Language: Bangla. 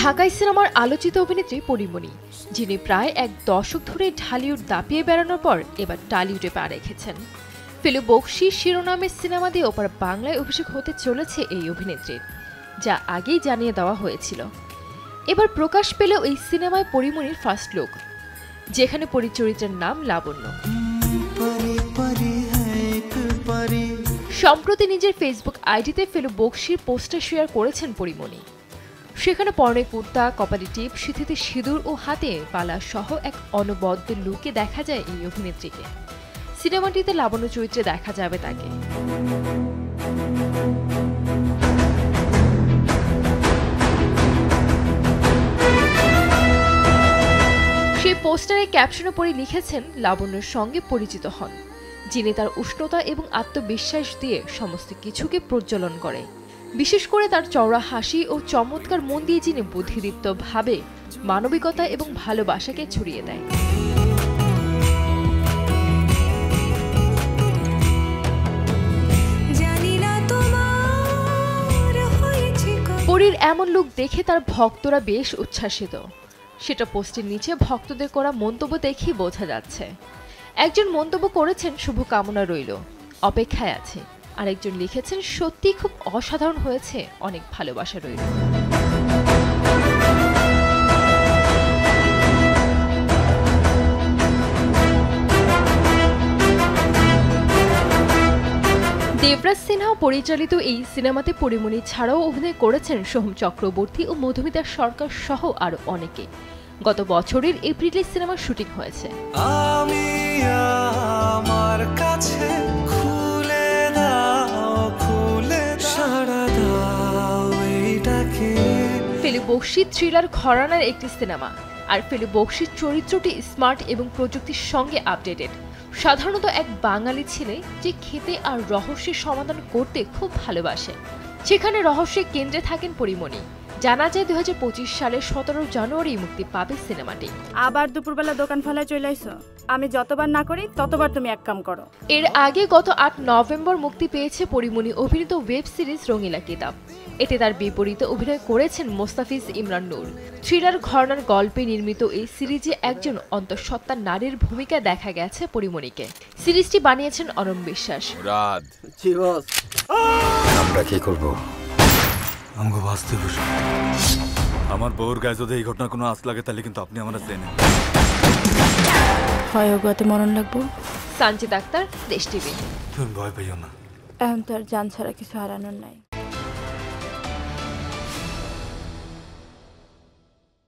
ঢাকাই সিনেমার আলোচিত অভিনেত্রী পরীমণি, যিনি প্রায় এক দশক ধরে ঢালিউড দাপিয়ে বেড়ানোর পর এবার টালিউডে পা রেখেছেন। ফেলু বকশী শিরোনামের সিনেমা দিয়ে ওপার বাংলায় অভিষেক হতে চলেছে এই অভিনেত্রীর, যা আগেই জানিয়ে দেওয়া হয়েছিল। এবার প্রকাশ পেল এই সিনেমায় পরীমণির ফার্স্ট লুক, যেখানে পরিচরিত্রের নাম লাবণ্য। সম্প্রতি নিজের ফেসবুক আইডিতে ফেলু বকশীর পোস্টার শেয়ার করেছেন পরীমণি। সেখানে পরনে কুর্তা, কপালে টিপ, সিঁথিতে সিঁদুর ও হাতে বালা সহ এক অনবদ্য লুকে দেখা যায় এই অভিনেত্রীকে। সিনেমাটিতে লাবণ্য চরিত্রে দেখা যাবে তাকে। সেই পোস্টারে ক্যাপশনে পড়ে লিখেছেন লাবণ্যর সঙ্গে পরিচিত হন, যিনি তার উষ্ণতা এবং আত্মবিশ্বাস দিয়ে সমস্ত কিছুকে প্রজ্বলন করে। বিশেষ করে তার চওড়া হাসি ও চমৎকার মন দিয়ে যিনি বুদ্ধিদীপ্তভাবে মানবিকতা এবং ভালোবাসাকে ছড়িয়ে দেয়। পরীর এমন লুক দেখে তার ভক্তরা বেশ উচ্ছ্বাসিত। সেটা পোস্টের নিচে ভক্তদের করা মন্তব্য দেখেই বোঝা যাচ্ছে। একজন মন্তব্য করেছেন, শুভকামনা রইল, অপেক্ষায় আছে। আরেকজন লিখেছেন, সত্যি খুব অসাধারণ হয়েছে, অনেক ভালোবাসা রইল। দেবরাজ সিনহা পরিচালিত এই সিনেমাতে পরীমণি ছাড়াও অভিনয় করেছেন সোহম চক্রবর্তী ও মধুমিতা সরকার সহ আরো অনেকে। গত বছরের এপ্রিলে সিনেমার শুটিং হয়েছে। ফেলু বকশী থ্রিলার ঘরানার একটি সিনেমা, আর ফেলু বকশীর চরিত্রটি স্মার্ট এবং প্রযুক্তির সঙ্গে আপডেটেড। সাধারণত এক বাঙালি ছেলে যে খেতে আর রহস্যের সমাধান করতে খুব ভালোবাসে, সেখানে রহস্যের কেন্দ্রে থাকেন পরীমণি। জানা যায় 2025 সালের 17 জানুয়ারি মুক্তি পাবে সিনেমাটি। আবার দুপুরবেলা দোকান ফেলায় চলে আইছো। আমি যতবার না করি ততবার তুমি এক কাম করো। এর আগে গত 8 নভেম্বর মুক্তি পেয়েছে পরীমণি অভিনীত ওয়েব সিরিজ রঙিলা কিতাব। এতে তার বিপরীতে অভিনয় করেছেন মোস্তাফিজ ইমরান নূর। থ্রিলার ঘরানার গল্পে নির্মিত এই সিরিজে একজন অন্তঃসত্ত্বা নারীর ভূমিকা দেখা গেছে পরীমণিকে। সিরিজটি বানিয়েছেন অনম বিশ্বাস। আমরা কি করব? আমাকে বাঁচতে বসে আমার বউর গায়ে যদি এই ঘটনার কোনো আঁচ লাগে, তাহলে কিন্তু আপনি আমরা চেনেন। হয় ওগোতে মরণ লাগবো। সানজিদ আক্তার, দেশ টিভি। তুমি ভয় পেও না, এখন তো আর জান ছাড়া কিছু হারানোর নাই।